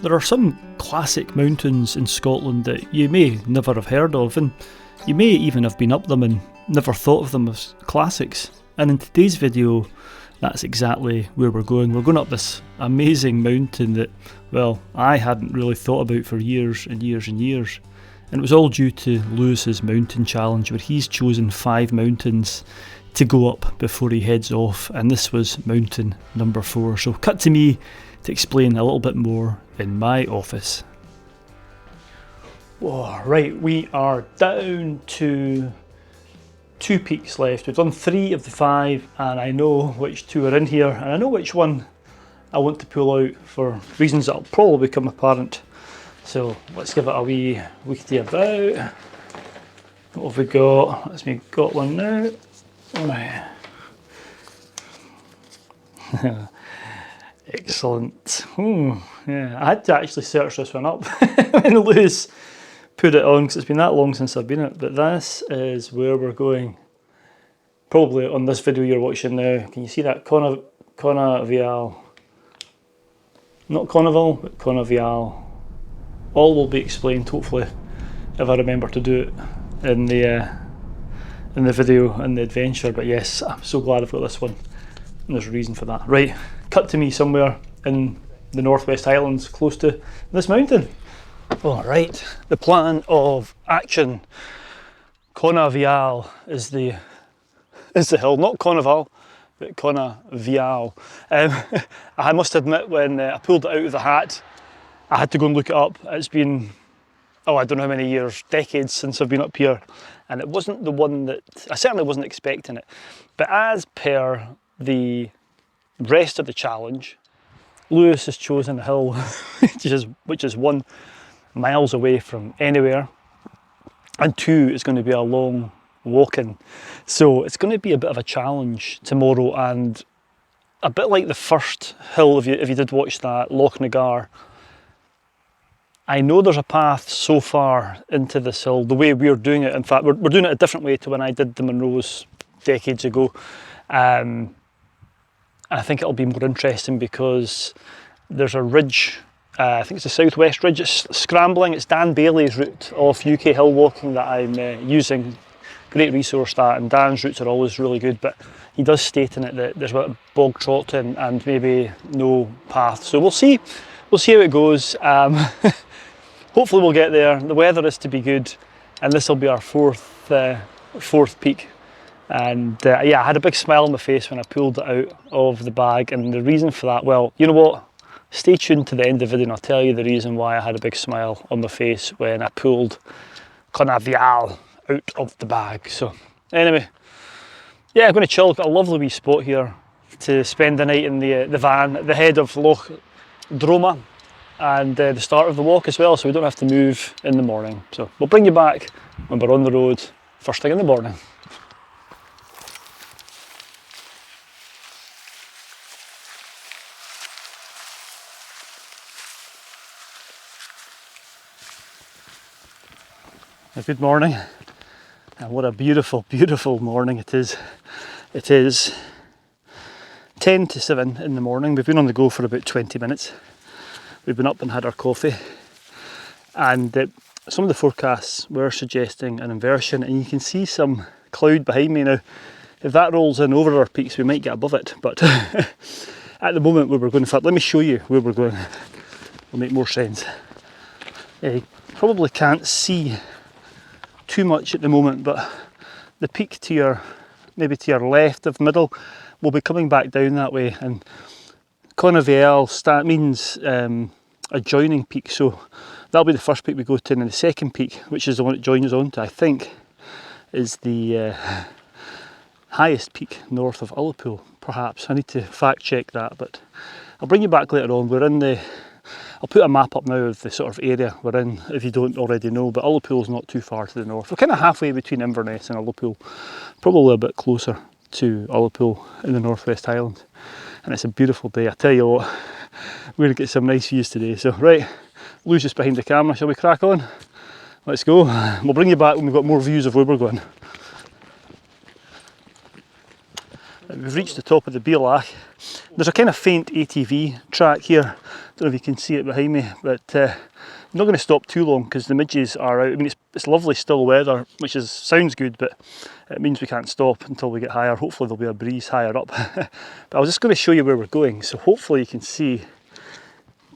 There are some classic mountains in Scotland that you may never have heard of, and you may even have been up them and never thought of them as classics. And in today's video, that's exactly where we're going. We're going up this amazing mountain that, well, I hadn't really thought about for years and years and years. And it was all due to Lewis's mountain challenge, where he's chosen 5 mountains to go up before he heads off, and this was mountain number 4. So cut to me to explain a little bit more in my office. Whoa, right, we are down to 2 peaks left. We've done 3 of the 5, and I know which 2 are in here, and I know which one I want to pull out for reasons that will probably become apparent. So let's give it a wee weekly about. What have we got? Let's me got one now. Right. Excellent. Yeah, I had to actually search this one up when Lewis put it on because it's been that long since I've been it. But this is where we're going. Probably on this video you're watching now. Can you see that? Cona Mheall. Not Cona Mheall, but Cona Mheall. All will be explained, hopefully, if I remember to do it in the video and the adventure. But yes, I'm so glad I've got this one. And there's a reason for that. Right, cut to me somewhere in the Northwest Highlands, close to this mountain. All right, the plan of action. Cona Mheall is the hill, not Cona Mheall, but Cona Mheall. I must admit, when I pulled it out of the hat, I had to go and look it up. It's been, I don't know how many years, decades since I've been up here, and it wasn't the one that, I certainly wasn't expecting it. But as per the rest of the challenge, Lewis has chosen a hill which is 1 mile away from anywhere, and 2 is going to be a long walk-in. So it's going to be a bit of a challenge tomorrow, and a bit like the first hill, if you did watch that, Loch. I know there's a path so far into this hill, the way we're doing it. In fact, we're doing it a different way to when I did the Munros decades ago. I think it'll be more interesting because there's a ridge, I think it's the southwest ridge, it's Scrambling, it's Dan Bailey's route of UK hill walking that I'm using. Great resource that, and Dan's routes are always really good, but he does state in it that there's a bit of bog trotting and maybe no path. So we'll see how it goes. Hopefully we'll get there. The weather is to be good, and this will be our fourth peak. And yeah, I had a big smile on my face when I pulled it out of the bag, and the reason for that, well, you know what? Stay tuned to the end of the video and I'll tell you the reason why I had a big smile on my face when I pulled Cona Mheall out of the bag. So anyway, yeah, I'm going to chill. I've got a lovely wee spot here to spend the night in the van at the head of Loch and the start of the walk as well, so we don't have to move in the morning. So we'll bring you back when we're on the road first thing in the morning. Good morning, and what a beautiful, beautiful morning it is. It is 10 to 7 in the morning. We've been on the go for about 20 minutes. We've been up and had our coffee, and some of the forecasts were suggesting an inversion, and you can see some cloud behind me now. If that rolls in over our peaks, we might get above it, but at the moment where we're going, in fact, let me show you where we're going. It'll make more sense. You probably can't see too much at the moment, but the peak to your left of middle will be coming back down that way, and Cona Mheall means adjoining peak, so that'll be the first peak we go to, and then the second peak, which is the one it joins on to, I think, is the highest peak north of Ullapool, perhaps. I need to fact check that, but I'll bring you back later on. We're in I'll put a map up now of the sort of area we're in, if you don't already know, but Ullapool's not too far to the north. We're kind of halfway between Inverness and Ullapool, probably a bit closer to Ullapool in the Northwest Highlands. And it's a beautiful day, I tell you what, we're going to get some nice views today. So right, Lou's just behind the camera, shall we crack on? Let's go. We'll bring you back when we've got more views of where we're going. We've reached the top of the loch. There's a kind of faint ATV track here. Don't know if you can see it behind me, but I'm not going to stop too long because the midges are out. I mean, it's lovely still weather, which sounds good, but it means we can't stop until we get higher. Hopefully there'll be a breeze higher up. But I was just going to show you where we're going, so hopefully you can see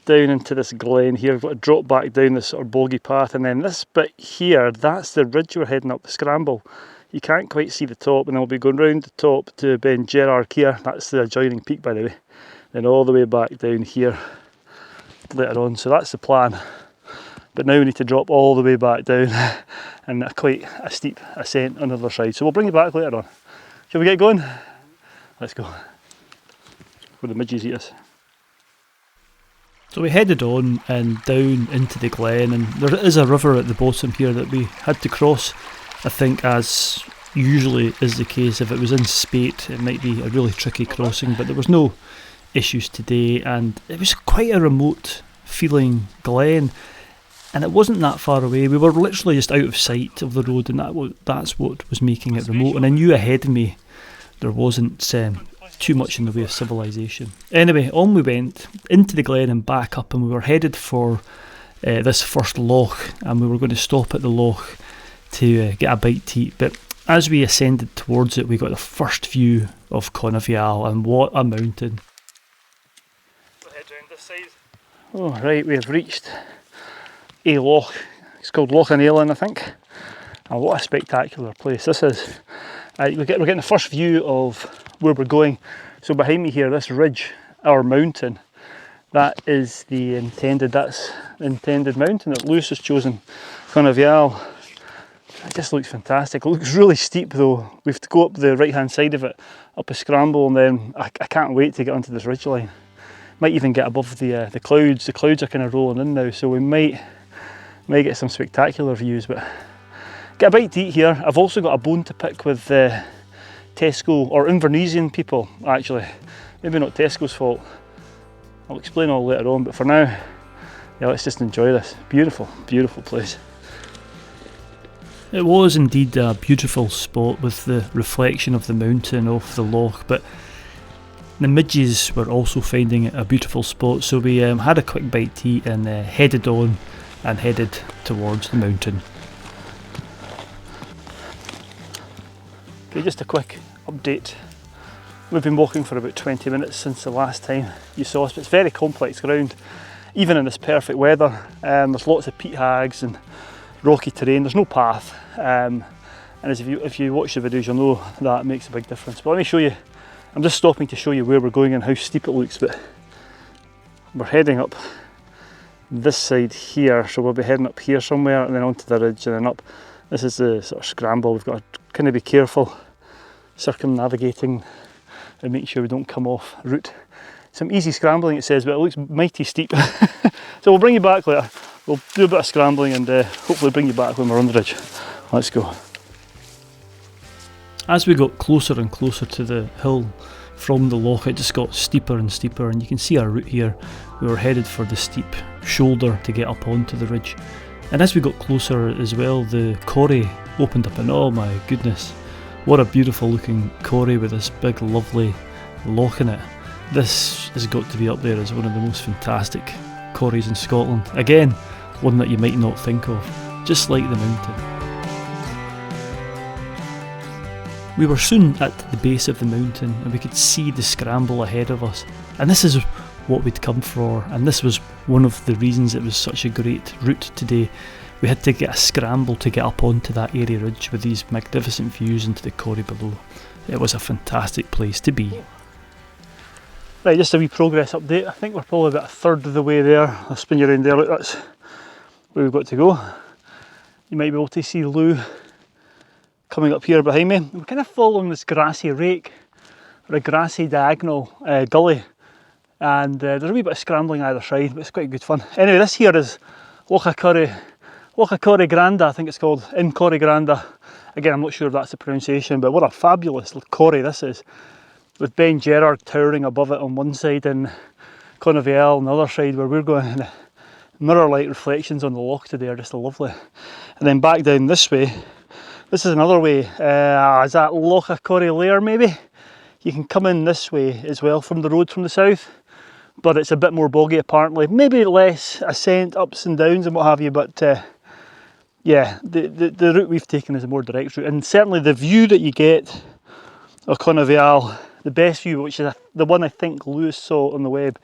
down into this glen here. We've got to drop back down this sort of boggy path, and then this bit here, that's the ridge we're heading up, the Scramble. You can't quite see the top, and then we'll be going round the top to Ben Dearg here. That's the adjoining peak, by the way. Then all the way back down here later on. So that's the plan. But now we need to drop all the way back down and quite a steep ascent on the other side. So we'll bring you back later on. Shall we get going? Let's go. Where the midges eat us. So we headed on and down into the glen, and there is a river at the bottom here that we had to cross. I think, as usually is the case, if it was in spate it might be a really tricky crossing, but there was no issues today, and it was quite a remote feeling glen, and it wasn't that far away. We were literally just out of sight of the road, and that's what was making it remote, and I knew ahead of me there wasn't too much in the way of civilization. Anyway, on we went into the glen and back up, and we were headed for this first loch, and we were going to stop at the loch to get a bite to eat. But as we ascended towards it, we got the first view of Cona Mheall, and what a mountain. We'll head round this side. Oh right, we have reached a loch. It's called Loch Nheall, I think. And what a spectacular place this is. We're getting the first view of where we're going. So behind me here, this ridge, our mountain, that's the intended mountain that Lewis has chosen, Cona Mheall. It just looks fantastic. It looks really steep though. We have to go up the right hand side of it, up a scramble, and then I can't wait to get onto this ridgeline. Might even get above the clouds. The clouds are kind of rolling in now, so we might get some spectacular views. But get a bite to eat here. I've also got a bone to pick with Tesco, or Invernessian people actually. Maybe not Tesco's fault. I'll explain all later on, but for now, yeah, let's just enjoy this. Beautiful, beautiful place. It was indeed a beautiful spot with the reflection of the mountain off the loch, but the midges were also finding it a beautiful spot, so we had a quick bite to eat and headed on and headed towards the mountain. Okay, just a quick update. We've been walking for about 20 minutes since the last time you saw us, but it's very complex ground, even in this perfect weather. There's lots of peat hags and rocky terrain. There's no path, and as if you watch the videos, you'll know that makes a big difference. But let me show you. I'm just stopping to show you where we're going and how steep it looks, but we're heading up this side here, so we'll be heading up here somewhere and then onto the ridge and then up. This is the sort of scramble. We've got to kind of be careful circumnavigating and make sure we don't come off route. Some easy scrambling it says, but it looks mighty steep. So we'll bring you back later. We'll do a bit of scrambling and hopefully bring you back when we're on the ridge. Let's go. As we got closer and closer to the hill from the loch, it just got steeper and steeper, and you can see our route here. We were headed for the steep shoulder to get up onto the ridge. And as we got closer as well, the corrie opened up, and oh my goodness, what a beautiful looking corrie with this big lovely loch in it. This has got to be up there as one of the most fantastic corries in Scotland. Again, one that you might not think of, just like the mountain. We were soon at the base of the mountain and we could see the scramble ahead of us, and this is what we'd come for, and this was one of the reasons it was such a great route today. We had to get a scramble to get up onto that airy ridge with these magnificent views into the corrie below. It was a fantastic place to be. Right, just a wee progress update. I think we're probably about a third of the way there. I'll spin you around there, look, that's where we've got to go. You might be able to see Lou coming up here behind me. We're kind of following this grassy rake, or a grassy diagonal gully, and there's a wee bit of scrambling either side, but it's quite good fun. Anyway, this here is Loch Corrie Granda, I think it's called, in Corrie Granda. Again, I'm not sure if that's the pronunciation, but what a fabulous corrie this is, with Ben Dearg towering above it on one side and Cona Mheall on the other side where we're going. And the mirror-like reflections on the loch today are just lovely. And then back down this way, this is another way. Is that Loch Corrie Lair maybe? You can come in this way as well from the road from the south, but it's a bit more boggy apparently. Maybe less ascent, ups and downs and what have you, but yeah, the route we've taken is a more direct route, and certainly the view that you get of Cona Mheall, the best view, which is the one I think Lewis saw on the web,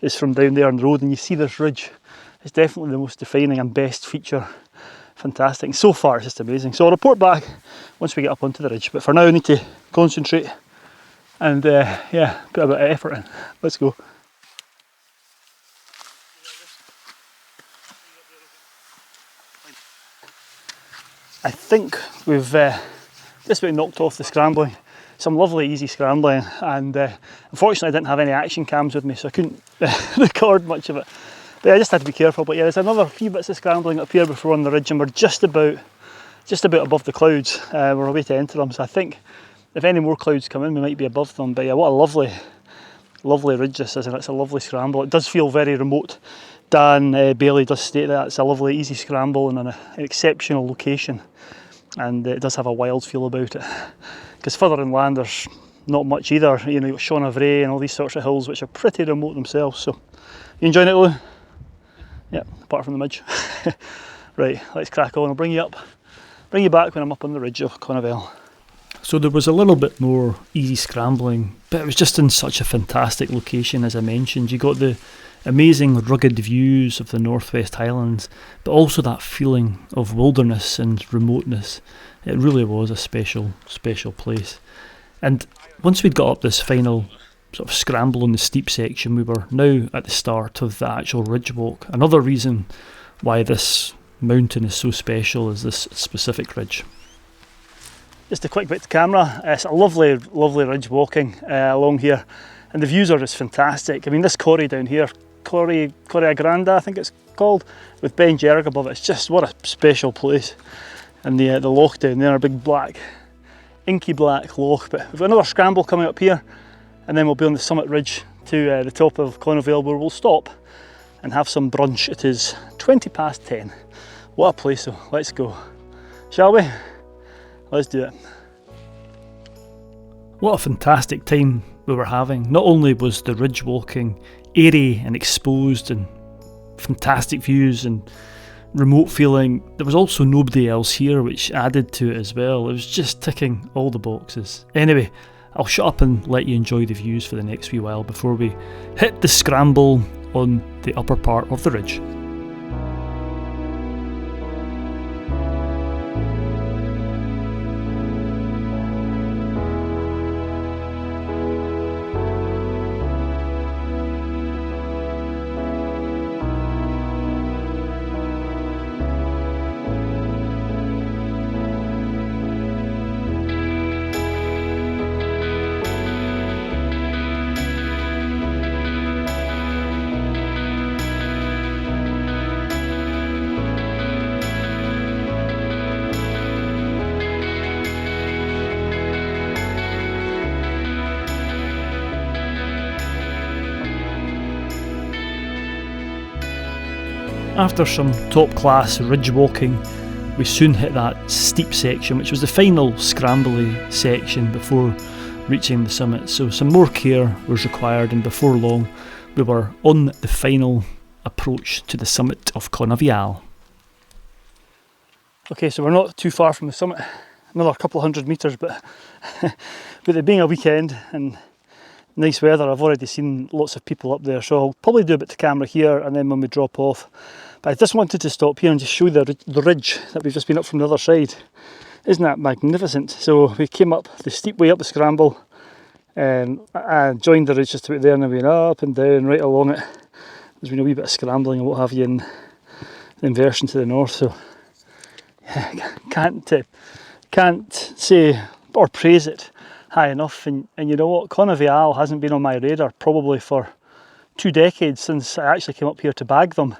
is from down there on the road, and you see this ridge. It's definitely the most defining and best feature. Fantastic. So far it's just amazing. So I'll report back once we get up onto the ridge, but for now I need to concentrate and yeah, put a bit of effort in. Let's go. I think we've just about knocked off the scrambling. Some lovely easy scrambling, and unfortunately I didn't have any action cams with me, so I couldn't record much of it. But yeah, I just had to be careful. But yeah, there's another few bits of scrambling up here before on the ridge, and we're just about above the clouds. We're away to enter them, so I think if any more clouds come in we might be above them. But yeah, what a lovely ridge this is, and it's a lovely scramble. It does feel very remote. Dan Bailey does state that it's a lovely easy scramble and an exceptional location, and it does have a wild feel about it, because further inland there's not much either. You know, you've got Cona Mheall and all these sorts of hills which are pretty remote themselves. So you enjoying it, Lou? Yeah, apart from the midge. Right, let's crack on. I'll bring you back when I'm up on the ridge of Cona Mheall. So there was a little bit more easy scrambling, but it was just in such a fantastic location. As I mentioned, you got the amazing rugged views of the Northwest Highlands, but also that feeling of wilderness and remoteness. It really was a special place. And once we'd got up this final sort of scramble on the steep section, we were now at the start of the actual ridge walk. Another reason why this mountain is so special is this specific ridge. Just a quick bit to camera. It's a lovely ridge walking along here, and the views are just fantastic. I mean, this corrie down here, Corrie Granda I think it's called, with Ben Dearg above it, it's just what a special place. And the loch down there, a big black, inky black loch. But we've got another scramble coming up here, and then we'll be on the summit ridge to the top of Cona Mheall, where we'll stop and have some brunch. It is 10:20. What a place though. Let's go. Shall we? Let's do it. What a fantastic time we were having. Not only was the ridge walking airy and exposed and fantastic views and remote feeling, there was also nobody else here, which added to it as well. It was just ticking all the boxes. Anyway, I'll shut up and let you enjoy the views for the next wee while before we hit the scramble on the upper part of the ridge. After some top-class ridge walking, we soon hit that steep section, which was the final scrambly section before reaching the summit. So some more care was required, and before long we were on the final approach to the summit of Cona Mheall. Okay, so we're not too far from the summit, another couple of 100 metres, but with it being a weekend and nice weather, I've already seen lots of people up there, so I'll probably do a bit to camera here and then when we drop off. But I just wanted to stop here and just show you the ridge that we've just been up from the other side. Isn't that magnificent? So we came up the steep way up the scramble, and I joined the ridge just about there, and then we went up and down right along it. There's been a wee bit of scrambling and what have you in the inversion to the north, so yeah, can't say or praise it high enough. And you know what, Cona Mheall hasn't been on my radar probably for 2 decades, since I actually came up here to bag them.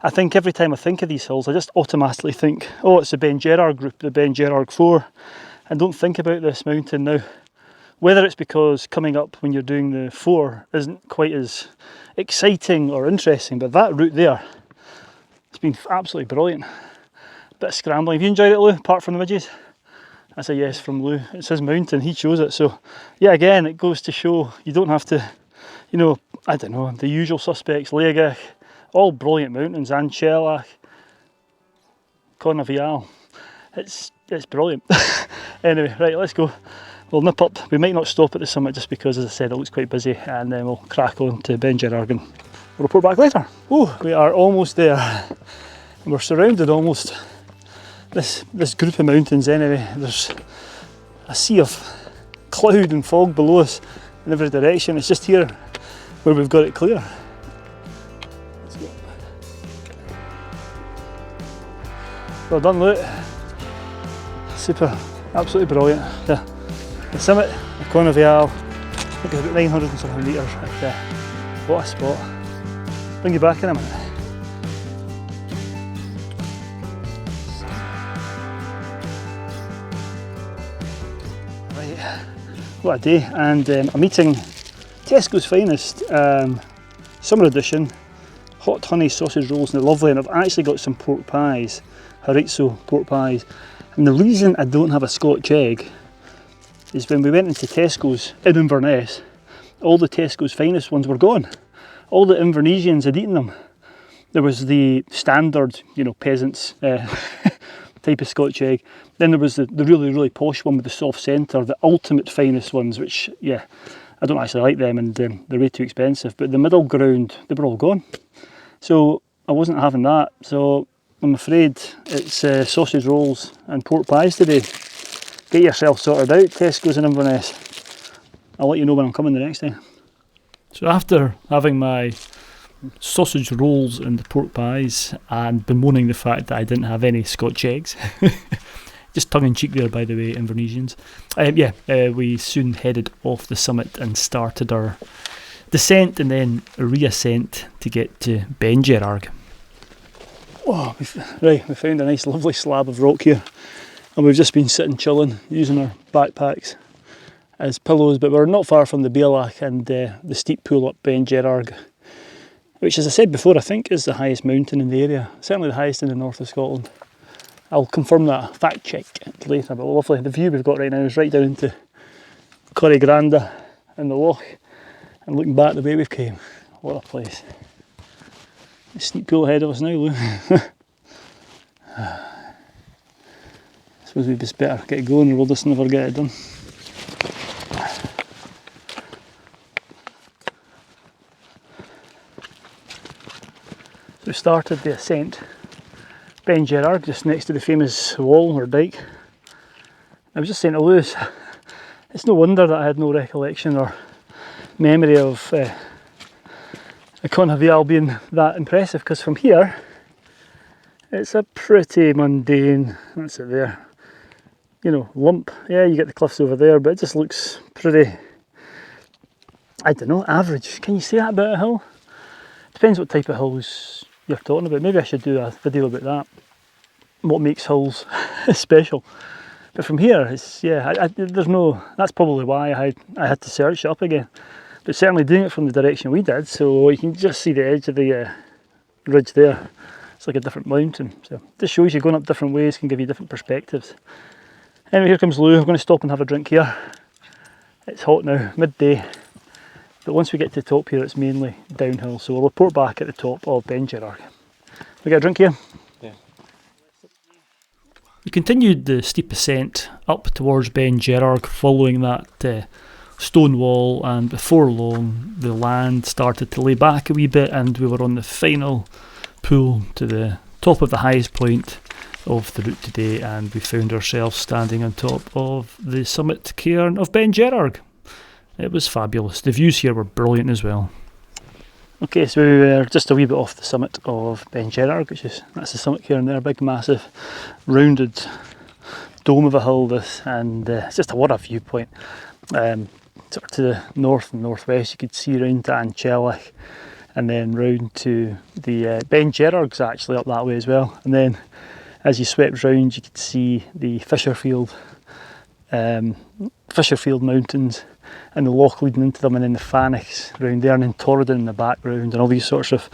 I think every time I think of these hills I just automatically think, oh, it's the Ben Dearg group, the Ben Dearg 4, and don't think about this mountain now. Whether it's because coming up when you're doing the 4 isn't quite as exciting or interesting, but that route there, it's been absolutely brilliant. Bit of scrambling. Have you enjoyed it, Lou, apart from the midges? That's a yes from Lou. It's his mountain, he chose it. So yeah, again, it goes to show you don't have to, you know, I don't know, the usual suspects, Laogai, all brilliant mountains, and Chelach, Cona Mheall. It's brilliant. Anyway, right, let's go. We'll nip up. We might not stop at the summit just because, as I said, it looks quite busy, and then we'll crack on to Ben Dearg and we'll report back later. Oh, we are almost there. And we're surrounded almost. This group of mountains anyway. There's a sea of cloud and fog below us in every direction. It's just here where we've got it clear. Let's go. Well done, Luke. Super, absolutely brilliant. The summit of Cona Mheall, I think it's about 900 and something metres. What a spot. Bring you back in a minute. Right, what a day, and I'm eating Tesco's finest summer edition hot honey sausage rolls, and they're lovely, and I've actually got some pork pies, chorizo pork pies. And the reason I don't have a Scotch egg is when we went into Tesco's in Inverness, all the Tesco's finest ones were gone. All the Invernessians had eaten them. There was the standard, you know, peasants type of Scotch egg. Then there was the really, really posh one with the soft centre, the ultimate finest ones, which, yeah, I don't actually like them, and they're way too expensive. But the middle ground, they were all gone. So I wasn't having that. So I'm afraid it's sausage rolls and pork pies today. Get yourself sorted out, Tesco's in Inverness. I'll let you know when I'm coming the next time. So after having my sausage rolls and the pork pies and bemoaning the fact that I didn't have any Scotch eggs, just tongue in cheek there, by the way, Invernessians, we soon headed off the summit and started our descent and then reascent to get to Ben Dearg. Oh, we found a nice lovely slab of rock here, and we've just been sitting chilling, using our backpacks as pillows, but we're not far from the Bealach and the steep pool up Ben Dearg, which, as I said before, I think is the highest mountain in the area, certainly the highest in the north of Scotland. I'll confirm that, fact check it later, but lovely. The view we've got right now is right down into Corrigranda and the loch, and looking back the way we've came, what a place. The steep pool ahead of us now, Lou. I suppose we'd just better get going, or we'll just never get it done. So we started the ascent, Ben Dearg, just next to the famous wall or dike. I was just saying to Lewis, it's no wonder that I had no recollection or memory of Cona Mheall being that impressive, because from here it's a pretty mundane, that's it there, you know, lump. Yeah, you get the cliffs over there, but it just looks pretty, I don't know, average. Can you say that about a hill? Depends what type of hills you're talking about. Maybe I should do a video about that, what makes hills special. But from here, it's, yeah, there's no, that's probably why I had to search it up again. But certainly doing it from the direction we did, so you can just see the edge of the ridge there. It's like a different mountain. So this shows you going up different ways can give you different perspectives. Anyway, here comes Lou. We're going to stop and have a drink here. It's hot now, midday. But once we get to the top here, it's mainly downhill. So we'll report back at the top of Ben Dearg. We get a drink here? Yeah. We continued the steep ascent up towards Ben Dearg, following that stone wall, and before long the land started to lay back a wee bit and we were on the final pull to the top of the highest point of the route today, and we found ourselves standing on top of the summit cairn of Ben Dearg. It was fabulous. The views here were brilliant as well. Okay, so we were just a wee bit off the summit of Ben Dearg, that's the summit cairn there, big massive rounded dome of a hill this, and it's just what a viewpoint. Sort of to the north and northwest you could see round to Chelach, and then round to the Ben Dearg's actually up that way as well, and then as you swept round you could see the Fisherfield Fisherfield Mountains and the loch leading into them, and then the Fanics round there, and then Torridon in the background, and all these sorts of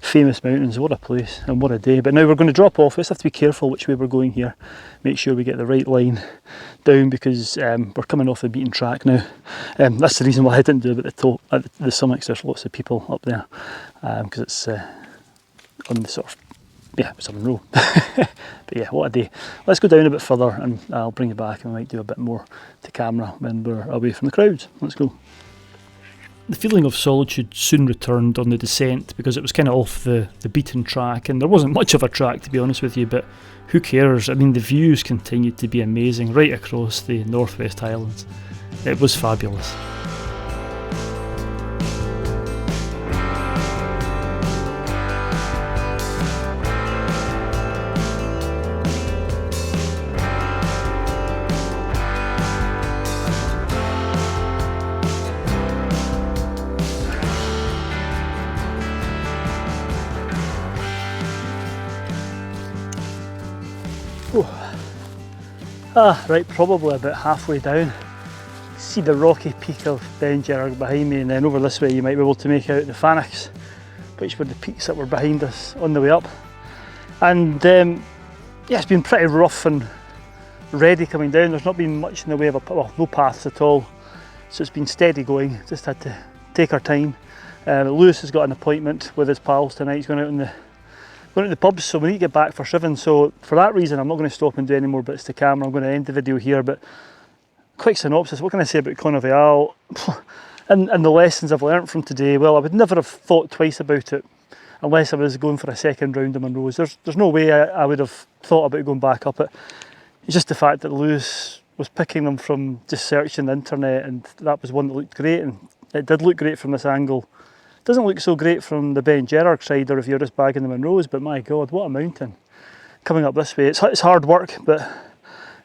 famous mountains. What a place and what a day. But now we're going to drop off. Let's have to be careful which way we're going here. Make sure we get the right line down, because we're coming off the beaten track now. That's the reason why I didn't do it at the top, at the summit, 'cause there's lots of people up there, because it's on the sort of, yeah, it's a Monroe. But yeah, what a day. Let's go down a bit further and I'll bring you back, and we might do a bit more to camera when we're away from the crowds. Let's go. The feeling of solitude soon returned on the descent, because it was kind of off the beaten track, and there wasn't much of a track, to be honest with you, but who cares? I mean, the views continued to be amazing right across the Northwest Highlands. It was fabulous. Right, probably about halfway down. See the rocky peak of Ben Dearg behind me, and then over this way you might be able to make out the Fanics, which were the peaks that were behind us on the way up. And yeah, it's been pretty rough and ready coming down. There's not been much in the way of no paths at all, so it's been steady going. Just had to take our time. Lewis has got an appointment with his pals tonight. He's going out in the pubs, so we need to get back for Shriven. So for that reason, I'm not going to stop and do any more bits to camera. I'm going to end the video here. But quick synopsis, what can I say about Cona Mheall and the lessons I've learnt from today? Well, I would never have thought twice about it unless I was going for a second round of Monroes. There's no way I would have thought about going back up it. It's just the fact that Lewis was picking them from just searching the internet, and that was one that looked great, and it did look great from this angle. Doesn't look so great from the Ben Dearg side, or if you're just bagging the Monroes, but my God, what a mountain. Coming up this way, it's hard work, but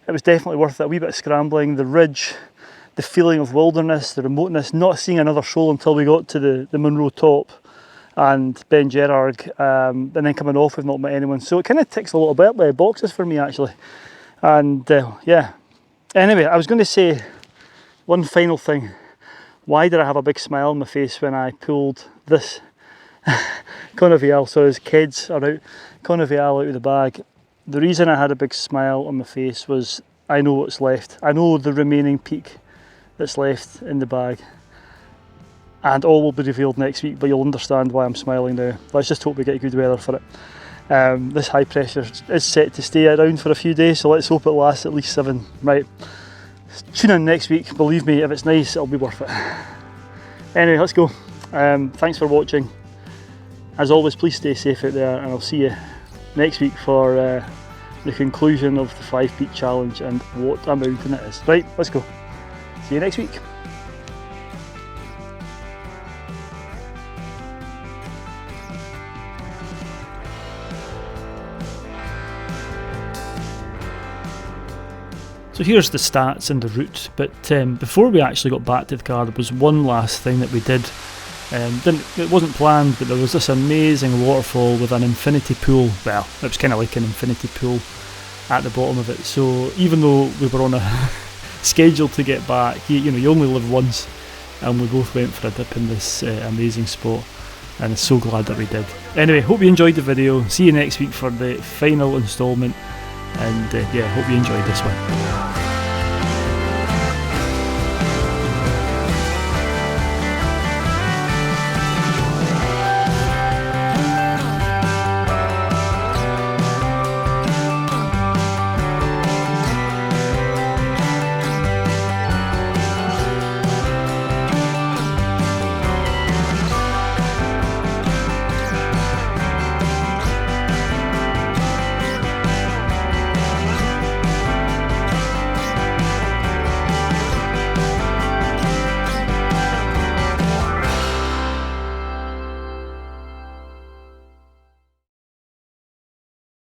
it was definitely worth it. A wee bit of scrambling, the ridge, the feeling of wilderness, the remoteness, not seeing another shoal until we got to the Monroe top and Ben Dearg, and then coming off, we've not met anyone. So it kind of ticks a little bit of boxes for me, actually. And yeah, anyway, I was going to say one final thing. Why did I have a big smile on my face when I pulled this Cona Mheall? So as kids are out, Cona Mheall out of the bag. The reason I had a big smile on my face was I know what's left. I know the remaining peak that's left in the bag. And all will be revealed next week, but you'll understand why I'm smiling now. Let's just hope we get good weather for it. This high pressure is set to stay around for a few days, so let's hope it lasts at least 7. Right. Tune in next week. Believe me, if it's nice, it'll be worth it. Anyway, let's go. Thanks for watching. As always, please stay safe out there, and I'll see you next week for the conclusion of the 5 Peak Challenge and what a mountain it is. Right, let's go. See you next week. So here's the stats and the route, but before we actually got back to the car, there was one last thing that we did. It wasn't planned, but there was this amazing waterfall with an infinity pool. Well, it was kind of like an infinity pool at the bottom of it. So even though we were on a schedule to get back, you only live once, and we both went for a dip in this amazing spot, and I'm so glad that we did. Anyway, hope you enjoyed the video. See you next week for the final instalment. And yeah, hope you enjoyed this one.